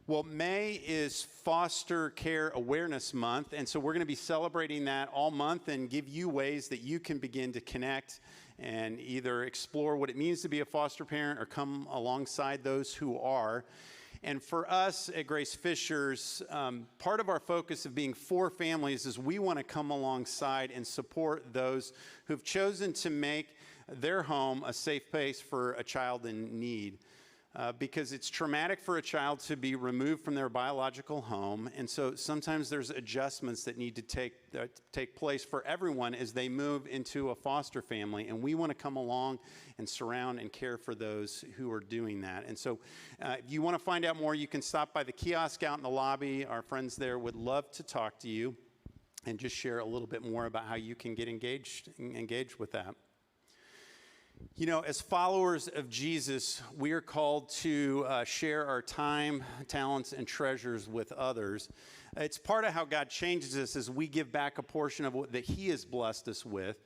Well, May is Foster Care Awareness Month, and so we're going to be celebrating that all month and give you ways that you can begin to connect and either explore what it means to be a foster parent or come alongside those who are. And for us at Grace Fishers, part of our focus of being for families is we want to come alongside and support those who've chosen to make their home a safe place for a child in need. Because it's traumatic for a child to be removed from their biological home. And so sometimes there's adjustments that need to take place for everyone as they move into a foster family. And we want to come along and surround and care for those who are doing that. And so if you want to find out more, you can stop by the kiosk out in the lobby. Our friends there would love to talk to you and just share a little bit more about how you can get engaged with that. You know, as followers of Jesus, we are called to share our time, talents, and treasures with others. It's part of how God changes us as we give back a portion of what that He has blessed us with.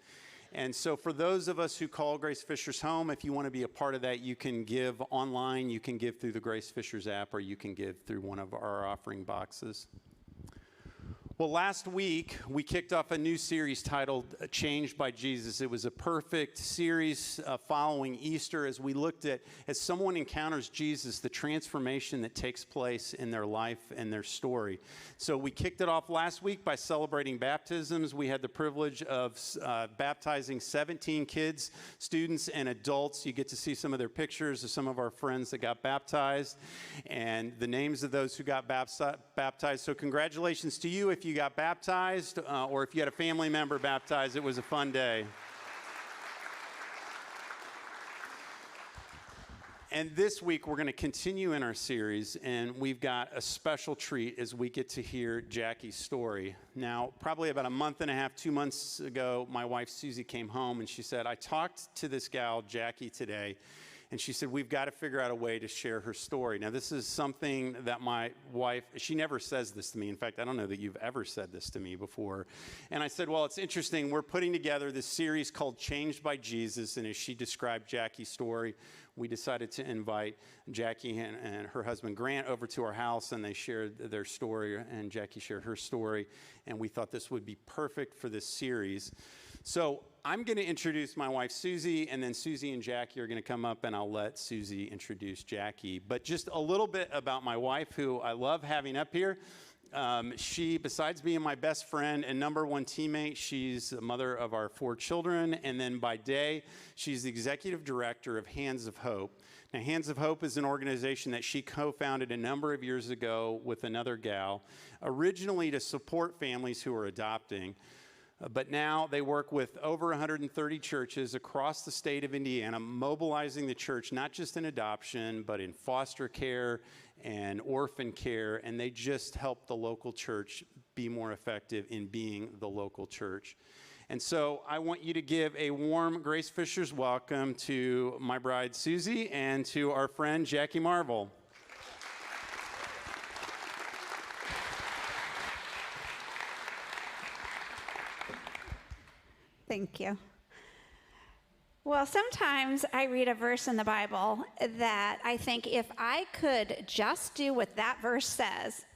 And so for those of us who call Grace Fishers home, if you want to be a part of that, you can give online, you can give through the Grace Fishers app, or you can give through one of our offering boxes. Well, last week, we kicked off a new series titled Changed by Jesus. It was a perfect series following Easter as we looked at, as someone encounters Jesus, the transformation that takes place in their life and their story. So we kicked it off last week by celebrating baptisms. We had the privilege of baptizing 17 kids, students, and adults. You get to see some of their pictures of some of our friends that got baptized and the names of those who got baptized. So congratulations to you if you got baptized, or if you had a family member baptized. It was a fun day. And this week, we're going to continue in our series, and we've got a special treat as we get to hear Jacki's story. Now, probably about a month and a half, 2 months ago, my wife, Suzy, came home, and she said, I talked to this gal, Jacki, today, and she said, we've got to figure out a way to share her story. Now, this is something that my wife, she never says this to me. In fact, I don't know that you've ever said this to me before. And I said, well, it's interesting. We're putting together this series called Changed by Jesus. And as she described Jacki's story, we decided to invite Jacki and her husband Grant over to our house, and they shared their story, and Jacki shared her story. And we thought this would be perfect for this series. So I'm going to introduce my wife, Suzy, and then Suzy and Jacki are going to come up, and I'll let Suzy introduce Jacki. But just a little bit about my wife, who I love having up here. She, besides being my best friend and number one teammate, she's the mother of our 4 children. And then by day, she's the executive director of Hands of Hope. Now, Hands of Hope is an organization that she co-founded a number of years ago with another gal, originally to support families who are adopting. But now they work with over 130 churches across the state of Indiana, mobilizing the church, not just in adoption, but in foster care and orphan care. And they just help the local church be more effective in being the local church. And so I want you to give a warm Grace Fishers welcome to my bride, Suzy, and to our friend, Jacki Marvel. Thank you. Well, sometimes I read a verse in the Bible that I think if I could just do what that verse says,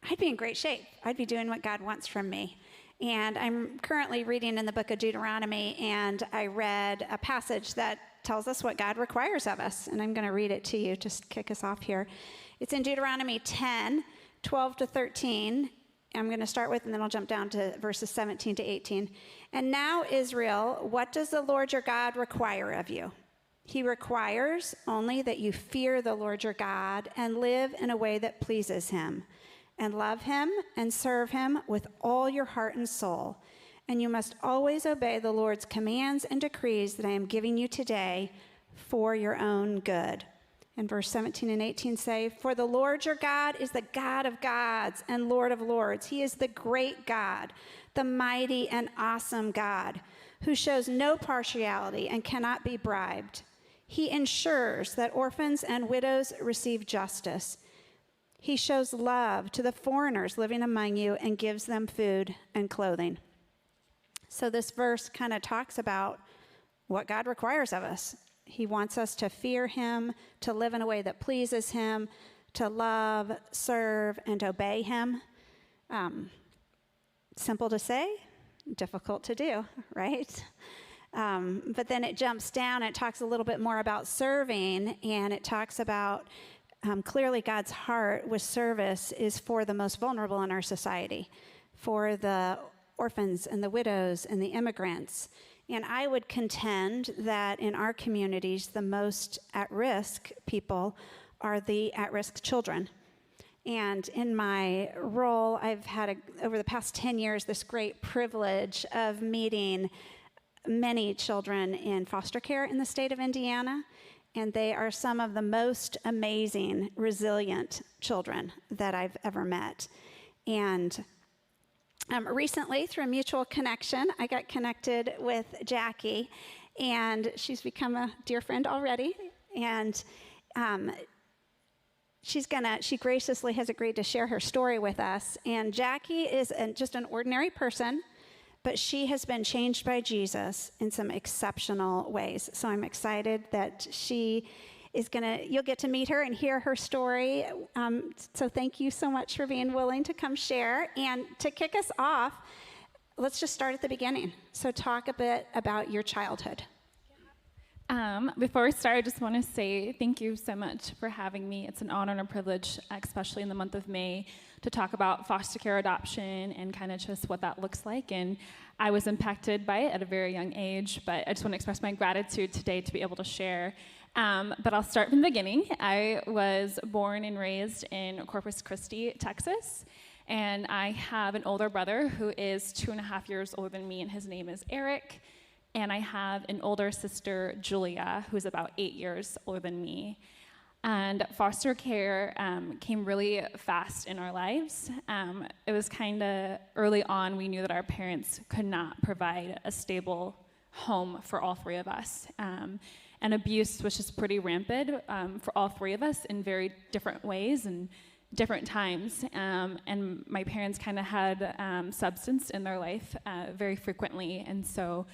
I'd be in great shape. I'd be doing what God wants from me. And I'm currently reading in the book of Deuteronomy, and I read a passage that tells us what God requires of us. And I'm going to read it to you, just kick us off here. It's in Deuteronomy 10, 12 to 13. I'm going to start with, and then I'll jump down to verses 17 to 18. And now, Israel, what does the Lord your God require of you? He requires only that you fear the Lord your God and live in a way that pleases him, and love him and serve him with all your heart and soul. And you must always obey the Lord's commands and decrees that I am giving you today for your own good. And verse 17 and 18 say, for the Lord your God is the God of gods and Lord of lords. He is the great God, the mighty and awesome God, who shows no partiality and cannot be bribed. He ensures that orphans and widows receive justice. He shows love to the foreigners living among you and gives them food and clothing. So this verse kind of talks about what God requires of us. He wants us to fear him, to live in a way that pleases him, to love, serve, and obey him. Simple to say, difficult to do, right? But then it jumps down, it talks a little bit more about serving, and it talks about clearly God's heart with service is for the most vulnerable in our society, for the orphans and the widows and the immigrants. And I would contend that in our communities, the most at-risk people are the at-risk children. And in my role, I've had, over the past 10 years, this great privilege of meeting many children in foster care in the state of Indiana. And they are some of the most amazing, resilient children that I've ever met. And recently, through a mutual connection, I got connected with Jacki, and she's become a dear friend already. And she graciously has agreed to share her story with us. And Jacki is just an ordinary person, but she has been changed by Jesus in some exceptional ways. So I'm excited that you'll get to meet her and hear her story. So thank you so much for being willing to come share. And to kick us off, let's just start at the beginning. So talk a bit about your childhood. Before we start, I just want to say thank you so much for having me. It's an honor and a privilege, especially in the month of May, to talk about foster care adoption and kind of just what that looks like. And I was impacted by it at a very young age, but I just want to express my gratitude today to be able to share. But I'll start from the beginning. I was born and raised in Corpus Christi, Texas. And I have an older brother who is 2.5 years older than me, and his name is Eric. And I have an older sister, Julia, who's about 8 years older than me. And foster care came really fast in our lives. It was kind of early on, we knew that our parents could not provide a stable home for all three of us. And abuse was just pretty rampant for all three of us in very different ways and different times. And my parents kind of had substance in their life very frequently. And so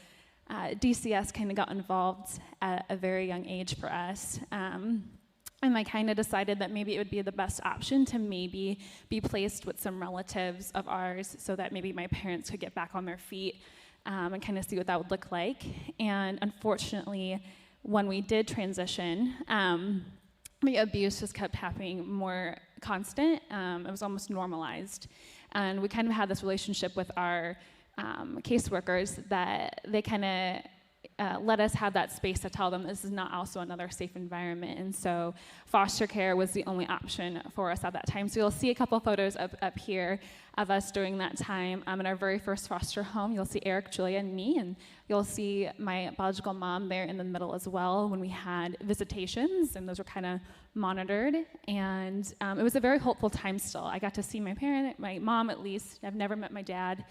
DCS kind of got involved at a very young age for us. And I kind of decided that maybe it would be the best option to maybe be placed with some relatives of ours so that maybe my parents could get back on their feet and kind of see what that would look like. And unfortunately, when we did transition, the abuse just kept happening more constant. It was almost normalized. And we kind of had this relationship with our caseworkers that they kind of let us have that space to tell them this is not also another safe environment. And so foster care was the only option for us at that time. So you'll see a couple photos up here of us during that time. In our very first foster home, you'll see Eric, Julia, and me, and you'll see my biological mom there in the middle as well when we had visitations, and those were kind of monitored. And it was a very hopeful time still. I got to see my mom at least. I've never met my dad.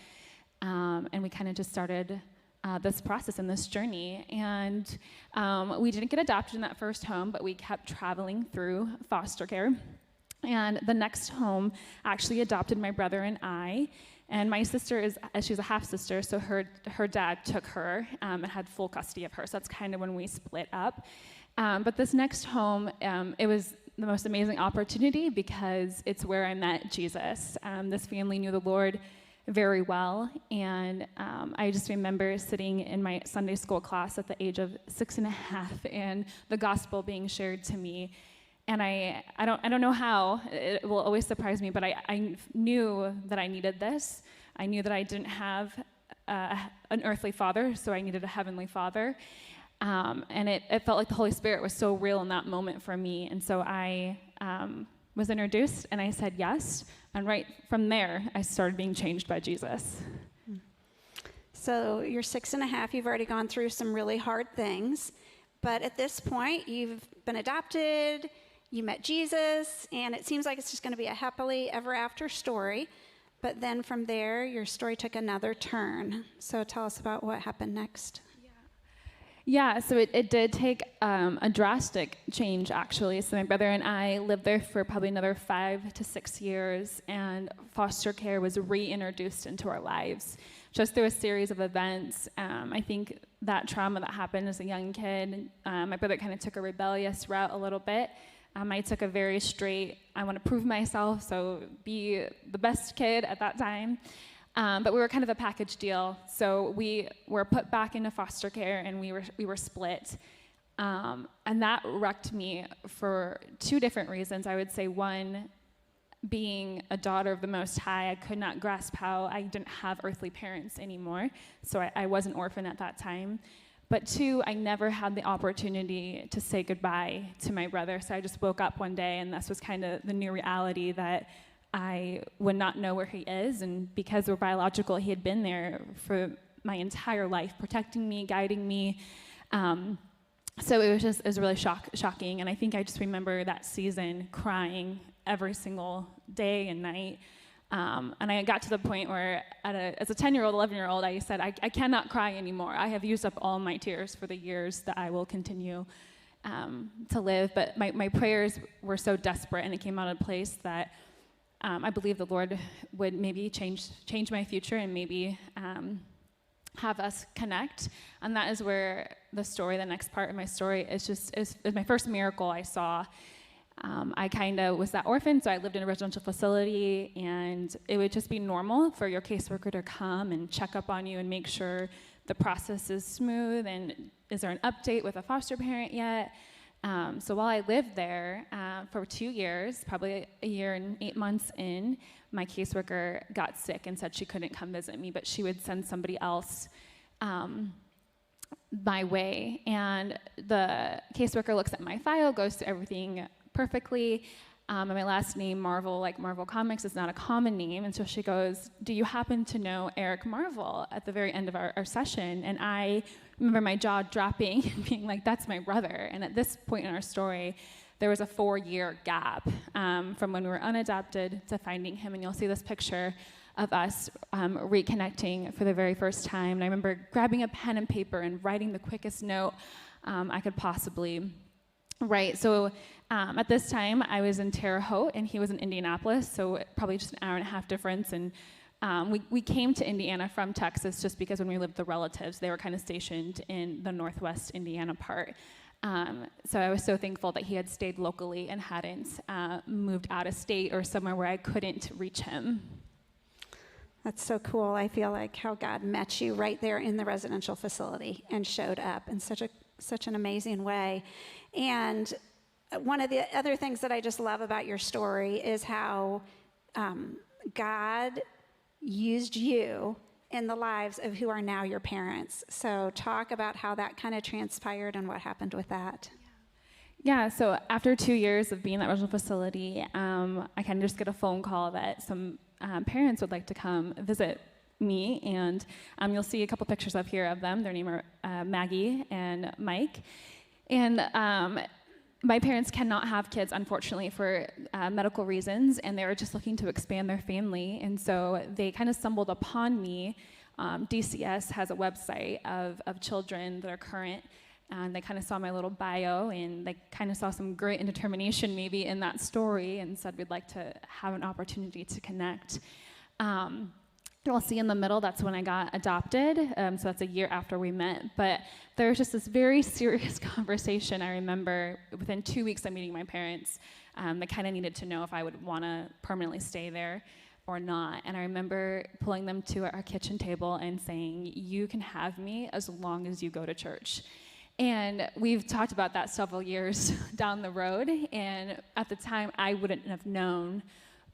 And we kind of just started this process and this journey. And we didn't get adopted in that first home, but we kept traveling through foster care. And the next home actually adopted my brother and I. And my sister she's a half-sister, so her dad took her and had full custody of her. So that's kind of when we split up. But this next home, it was the most amazing opportunity because it's where I met Jesus. This family knew the Lord very well, and I just remember sitting in my Sunday school class at the age of 6.5 and the gospel being shared to me. And I don't know how, it will always surprise me, but I knew that I needed this. I knew that I didn't have an earthly father, so I needed a heavenly father. And it felt like the Holy Spirit was so real in that moment for me. And so I was introduced, and I said yes. And right from there, I started being changed by Jesus. So you're 6.5, you've already gone through some really hard things. But at this point, you've been adopted, you met Jesus, and it seems like it's just going to be a happily ever after story. But then from there, your story took another turn. So tell us about what happened next. Yeah, so it did take a drastic change, actually. So my brother and I lived there for probably another 5 to 6 years, and foster care was reintroduced into our lives, just through a series of events. I think that trauma that happened as a young kid, my brother kind of took a rebellious route a little bit, I took a very straight, I want to prove myself, so be the best kid at that time. But we were kind of a package deal. So we were put back into foster care, and we were split. And that wrecked me for two different reasons. I would say one, being a daughter of the Most High, I could not grasp how I didn't have earthly parents anymore. So I was an orphan at that time. But two, I never had the opportunity to say goodbye to my brother. So I just woke up one day, and this was kind of the new reality, that I would not know where he is. And because we're biological, he had been there for my entire life, protecting me, guiding me. So it was really shocking. And I think I just remember that season crying every single day and night. And I got to the point where, as a 10-year-old, 11-year-old, I said, I cannot cry anymore. I have used up all my tears for the years that I will continue to live. But my prayers were so desperate, and it came out of a place that I believe the Lord would maybe change my future, and maybe have us connect. And that is where the next part of my story is my first miracle I saw. I kind of was that orphan, so I lived in a residential facility, and it would just be normal for your caseworker to come and check up on you and make sure the process is smooth, and is there an update with a foster parent yet? So while I lived there for 2 years, probably a year and 8 months in, my caseworker got sick and said she couldn't come visit me, but she would send somebody else my way. And the caseworker looks at my file, goes through everything perfectly. And my last name, Marvel, like Marvel Comics, is not a common name. And so she goes, do you happen to know Eric Marvel, at the very end of our session? And I remember my jaw dropping and being like, that's my brother. And at this point in our story, there was a 4-year gap from when we were unadopted to finding him. And you'll see this picture of us reconnecting for the very first time. And I remember grabbing a pen and paper and writing the quickest note I could possibly write. So at this time, I was in Terre Haute, and he was in Indianapolis, so probably just an hour and a half difference. And we came to Indiana from Texas just because when we lived with the relatives, they were kind of stationed in the northwest Indiana part. So I was so thankful that he had stayed locally and hadn't moved out of state or somewhere where I couldn't reach him. That's so cool. I feel like how God met you right there in the residential facility and showed up in such an amazing way. And one of the other things that I just love about your story is how God used you in the lives of who are now your parents. So talk about how that kind of transpired and what happened with that. Yeah, so after 2 years of being in that original facility, I kind of just get a phone call that some parents would like to come visit me, and you'll see a couple pictures up here of them. Their names are Maggie and Mike. And my parents cannot have kids, unfortunately, for medical reasons, and they were just looking to expand their family. And so they kind of stumbled upon me. DCS has a website of children that are current, and they kind of saw my little bio, and they kind of saw some grit and determination maybe in that story, and said we'd like to have an opportunity to connect. You'll see in the middle, that's when I got adopted, so that's a year after we met. But there was just this very serious conversation. I remember within 2 weeks of meeting my parents, they kind of needed to know if I would want to permanently stay there or not. And I remember pulling them to our kitchen table and saying, you can have me as long as you go to church. And we've talked about that several years down the road, and at the time, I wouldn't have known.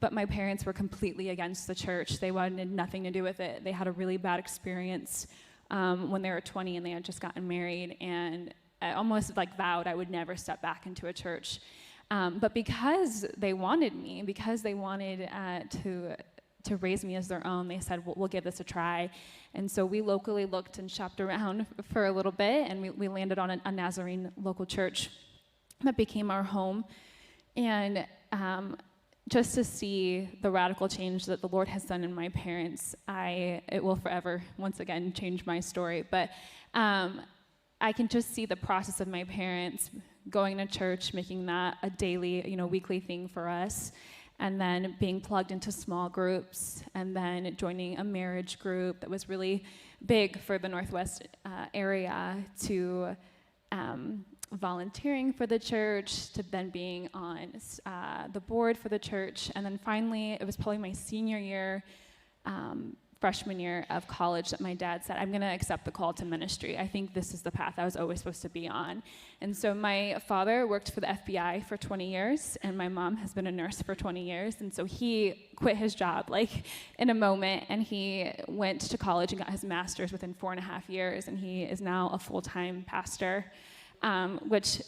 But my parents were completely against the church. They wanted nothing to do with it. They had a really bad experience when they were 20 and they had just gotten married, and I almost vowed I would never step back into a church. But because they wanted me, because they wanted to raise me as their own, they said, we'll give this a try. And so we locally looked and shopped around for a little bit, and we landed on a Nazarene local church that became our home. And just to see the radical change that the Lord has done in my parents, it will forever, once again, change my story. But I can just see the process of my parents going to church, making that a daily, weekly thing for us, and then being plugged into small groups, and then joining a marriage group that was really big for the Northwest area to volunteering for the church to then being on the board for the church. And then finally, it was probably my senior year, freshman year of college, that my dad said, I'm going to accept the call to ministry. I think this is the path I was always supposed to be on. And so my father worked for the FBI for 20 years, and my mom has been a nurse for 20 years. And so he quit his job like in a moment, and he went to college and got his master's within 4.5 years, and he is now a full-time pastor, which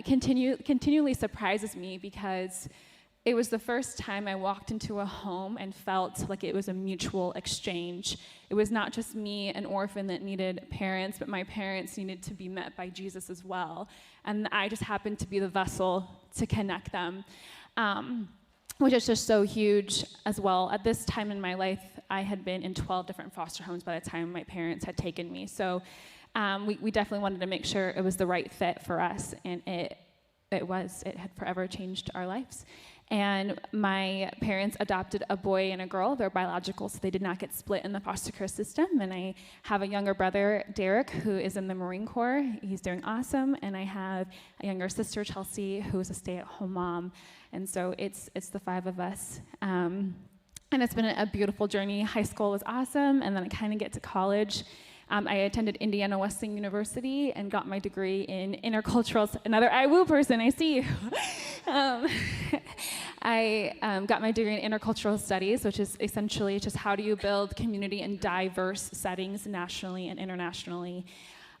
continually surprises me, because it was the first time I walked into a home and felt like it was a mutual exchange. It was not just me, an orphan that needed parents, but my parents needed to be met by Jesus as well. And I just happened to be the vessel to connect them, which is just so huge as well. At this time in my life, I had been in 12 different foster homes by the time my parents had taken me. So we definitely wanted to make sure it was the right fit for us, and it had forever changed our lives. And my parents adopted a boy and a girl. They're biological, so they did not get split in the foster care system. And I have a younger brother, Derek, who is in the Marine Corps. He's doing awesome. And I have a younger sister, Chelsea, who is a stay-at-home mom. And so it's the 5 of us. And it's been a beautiful journey. High school was awesome, and then I kind of get to college. I attended Indiana Wesleyan University and got my degree in intercultural. Another IWU person, I see you. I got my degree in intercultural studies, which is essentially just how do you build community in diverse settings nationally and internationally.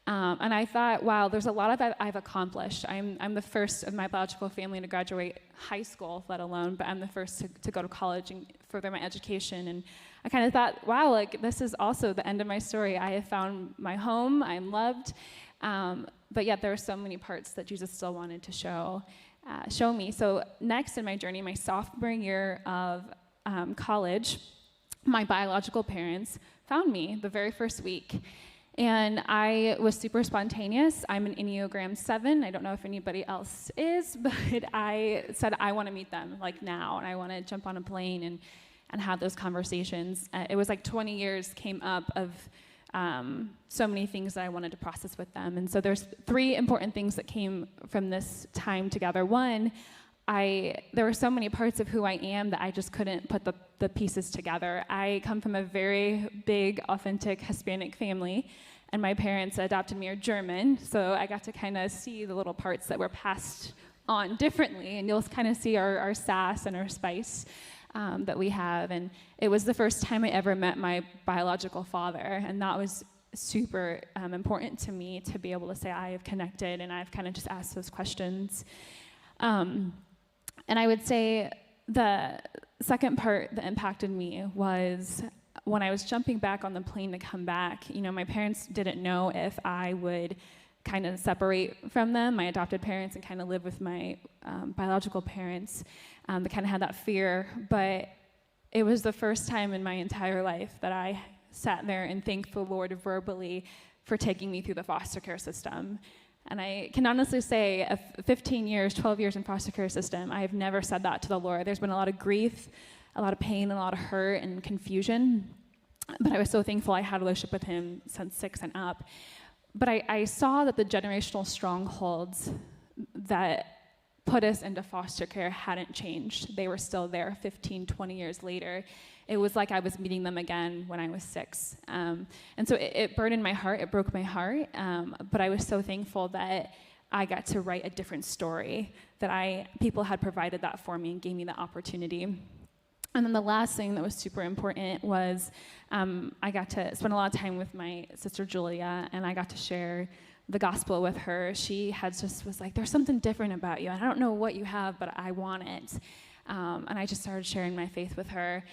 And I thought, wow, there's a lot of I've accomplished. I'm the first of my biological family to graduate high school, let alone, but I'm the first to go to college and further my education. And I kind of thought, wow, like this is also the end of my story. I have found my home, I'm loved, but yet there are so many parts that Jesus still wanted to show me. So next in my journey, my sophomore year of college, my biological parents found me the very first week. And I was super spontaneous. I'm an Enneagram 7. I don't know if anybody else is, but I said I want to meet them like now, and I want to jump on a plane and have those conversations. It was like 20 years came up of so many things that I wanted to process with them. And so there's 3 important things that came from this time together. One, there were so many parts of who I am that I just couldn't put the pieces together. I come from a very big, authentic Hispanic family, and my parents adopted me are German, so I got to kind of see the little parts that were passed on differently, and you'll kind of see our sass and our spice that we have. And it was the first time I ever met my biological father, and that was super important to me to be able to say I have connected, and I've kind of just asked those questions. And I would say the second part that impacted me was when I was jumping back on the plane to come back. You know, my parents didn't know if I would kind of separate from them, my adopted parents, and kind of live with my biological parents. They kind of had that fear, but it was the first time in my entire life that I sat there and thanked the Lord verbally for taking me through the foster care system. And I can honestly say, 15 years, 12 years in foster care system, I have never said that to the Lord. There's been a lot of grief, a lot of pain, a lot of hurt and confusion. But I was so thankful I had a relationship with him since 6 and up. But I saw that the generational strongholds that put us into foster care hadn't changed. They were still there 15, 20 years later. It was like I was meeting them again when I was 6. And so it burdened my heart, it broke my heart, but I was so thankful that I got to write a different story, that people had provided that for me and gave me the opportunity. And then the last thing that was super important was I got to spend a lot of time with my sister Julia, and I got to share the gospel with her. She was like, there's something different about you, and I don't know what you have, but I want it. And I just started sharing my faith with her.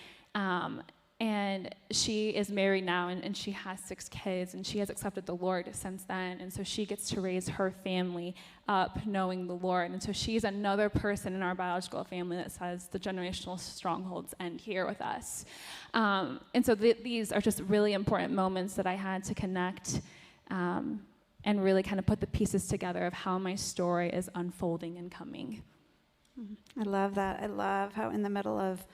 And she is married now, and she has 6 kids, and she has accepted the Lord since then. And so she gets to raise her family up knowing the Lord. And so she's another person in our biological family that says the generational strongholds end here with us. And so these are just really important moments that I had to connect and really kind of put the pieces together of how my story is unfolding and coming. I love that. I love how in the middle of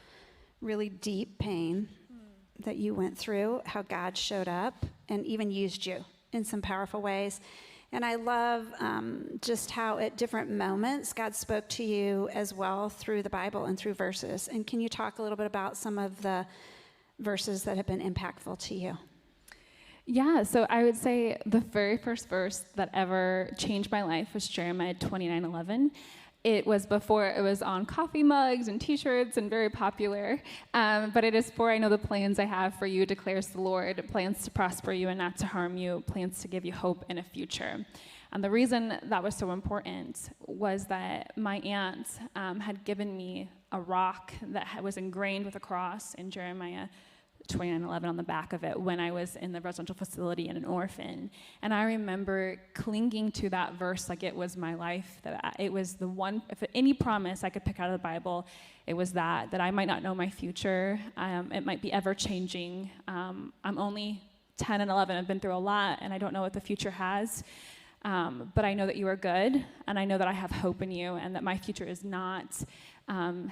really deep pain that you went through, how God showed up and even used you in some powerful ways. And I love just how at different moments God spoke to you as well through the Bible and through verses. And can you talk a little bit about some of the verses that have been impactful to you? Yeah, so I would say the very first verse that ever changed my life was Jeremiah 29:11. It was before it was on coffee mugs and t-shirts and very popular. But it is for I know the plans I have for you, declares the Lord, plans to prosper you and not to harm you, plans to give you hope and a future. And the reason that was so important was that my aunt had given me a rock that was ingrained with a cross in Jeremiah 29:11 on the back of it when I was in the residential facility and an orphan. And I remember clinging to that verse like it was my life, that it was the one, if any promise I could pick out of the Bible, it was that I might not know my future. It might be ever changing. I'm only 10 and 11. I've been through a lot, and I don't know what the future has. But I know that you are good, and I know that I have hope in you, and that my future is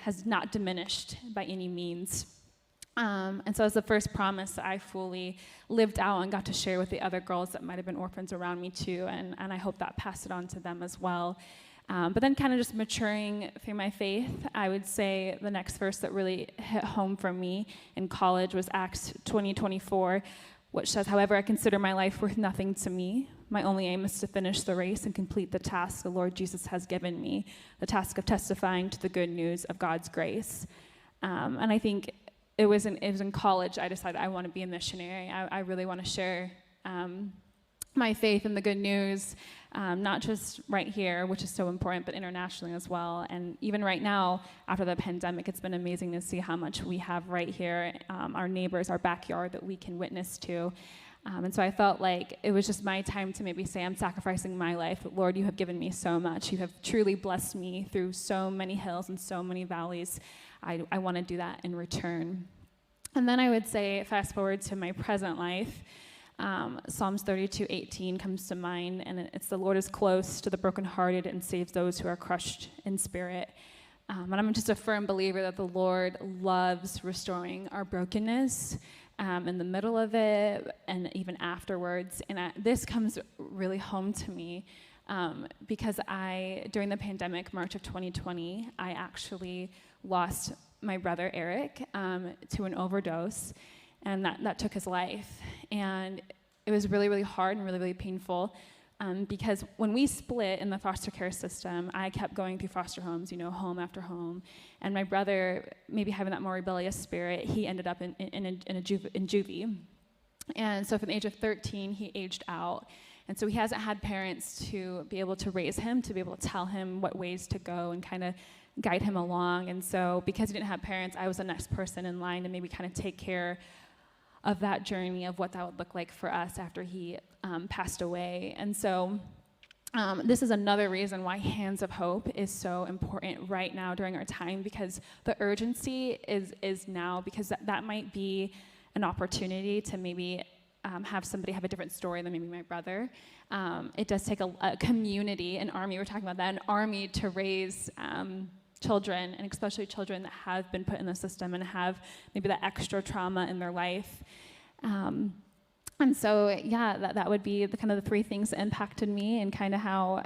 has not diminished by any means. And so as the first promise that I fully lived out and got to share with the other girls that might have been orphans around me too, and I hope that passed it on to them as well. But then kind of just maturing through my faith, I would say the next verse that really hit home for me in college was Acts 20:24, which says, "However, I consider my life worth nothing to me. My only aim is to finish the race and complete the task the Lord Jesus has given me, the task of testifying to the good news of God's grace." And I think it was in college I decided I want to be a missionary. I really want to share my faith in the good news, not just right here, which is so important, but internationally as well. And even right now, after the pandemic, it's been amazing to see how much we have right here, our neighbors, our backyard that we can witness to. And so I felt like it was just my time to maybe say, I'm sacrificing my life. Lord, you have given me so much. You have truly blessed me through so many hills and so many valleys. I want to do that in return. And then I would say, fast forward to my present life, Psalms 32:18 comes to mind, and it's the Lord is close to the brokenhearted and saves those who are crushed in spirit. And I'm just a firm believer that the Lord loves restoring our brokenness in the middle of it and even afterwards. And this comes really home to me because during the pandemic, March of 2020, I actually lost my brother Eric to an overdose, and that took his life. And it was really, really hard and really, really painful because when we split in the foster care system, I kept going through foster homes, home after home. And my brother, maybe having that more rebellious spirit, he ended up in juvie. And so from the age of 13, he aged out. And so he hasn't had parents to be able to raise him, to be able to tell him what ways to go and kind of guide him along. And so because he didn't have parents, I was the next person in line to maybe kind of take care of that journey of what that would look like for us after he passed away. And so this is another reason why Hands of Hope is so important right now during our time, because the urgency is now, because that might be an opportunity to maybe have somebody have a different story than maybe my brother. It does take a community, an army, we're talking about that, an army to raise children, and especially children that have been put in the system and have maybe that extra trauma in their life. And so, yeah, that would be the kind of the three things that impacted me and kind of how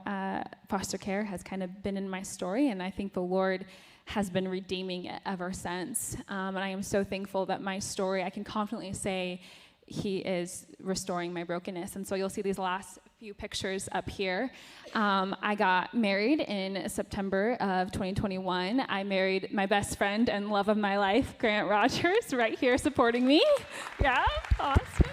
foster care has kind of been in my story. And I think the Lord has been redeeming it ever since. And I am so thankful that my story, I can confidently say, He is restoring my brokenness. And so you'll see these last few pictures up here. I got married in September of 2021. I married my best friend and love of my life, Grant Rogers, right here supporting me. Yeah, awesome.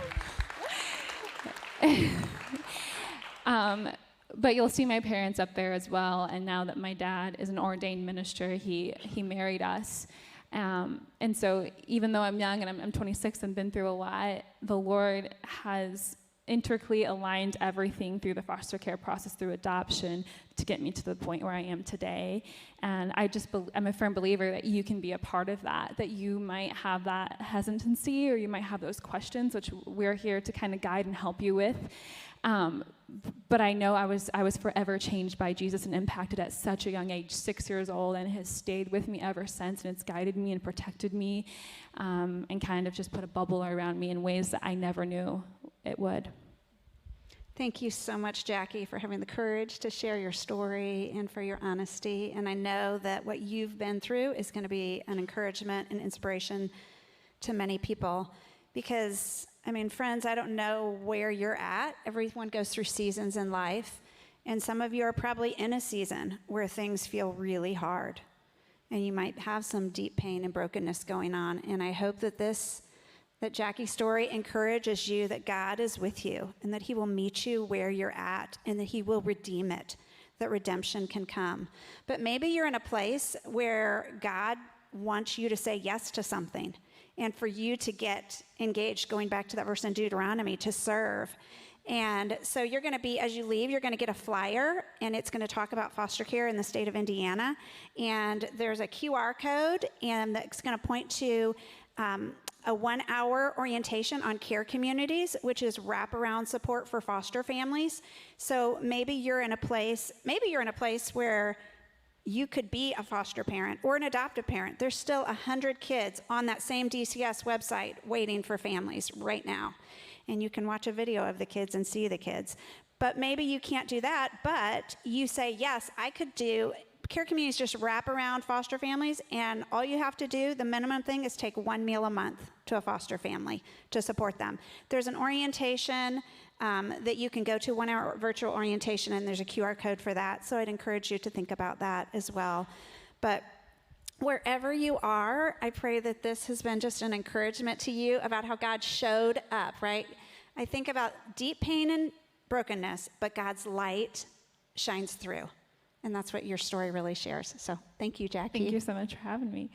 But you'll see my parents up there as well. And now that my dad is an ordained minister, he married us. And so even though I'm young and I'm 26 and been through a lot, the Lord has intricately aligned everything through the foster care process, through adoption, to get me to the point where I am today. And I'm a firm believer that you can be a part of that you might have that hesitancy or you might have those questions, which we're here to kind of guide and help you with. But I know I was forever changed by Jesus and impacted at such a young age, 6 years old, and it has stayed with me ever since, and it's guided me and protected me, and kind of just put a bubble around me in ways that I never knew it would. Thank you so much, Jacki, for having the courage to share your story and for your honesty. And I know that what you've been through is going to be an encouragement and inspiration to many people. Because, I mean, friends, I don't know where you're at. Everyone goes through seasons in life. And some of you are probably in a season where things feel really hard. And you might have some deep pain and brokenness going on. And I hope that that Jacki's story encourages you that God is with you and that he will meet you where you're at and that he will redeem it, that redemption can come. But maybe you're in a place where God wants you to say yes to something and for you to get engaged, going back to that verse in Deuteronomy, to serve. And so you're going to be, as you leave, you're going to get a flyer, and it's going to talk about foster care in the state of Indiana. And there's a QR code, and that's going to point to a 1-hour orientation on care communities, which is wraparound support for foster families. So maybe you're in a place where you could be a foster parent or an adoptive parent. There's still 100 kids on that same DCS website waiting for families right now. And you can watch a video of the kids and see the kids. But maybe you can't do that, but you say, yes, I could do. Care communities just wrap around foster families, and all you have to do, the minimum thing, is take 1 meal a month to a foster family to support them. There's an orientation that you can go to, 1-hour virtual orientation, and there's a QR code for that. So I'd encourage you to think about that as well. But wherever you are, I pray that this has been just an encouragement to you about how God showed up, right? I think about deep pain and brokenness, but God's light shines through. And that's what your story really shares. So thank you, Jacki. Thank you so much for having me.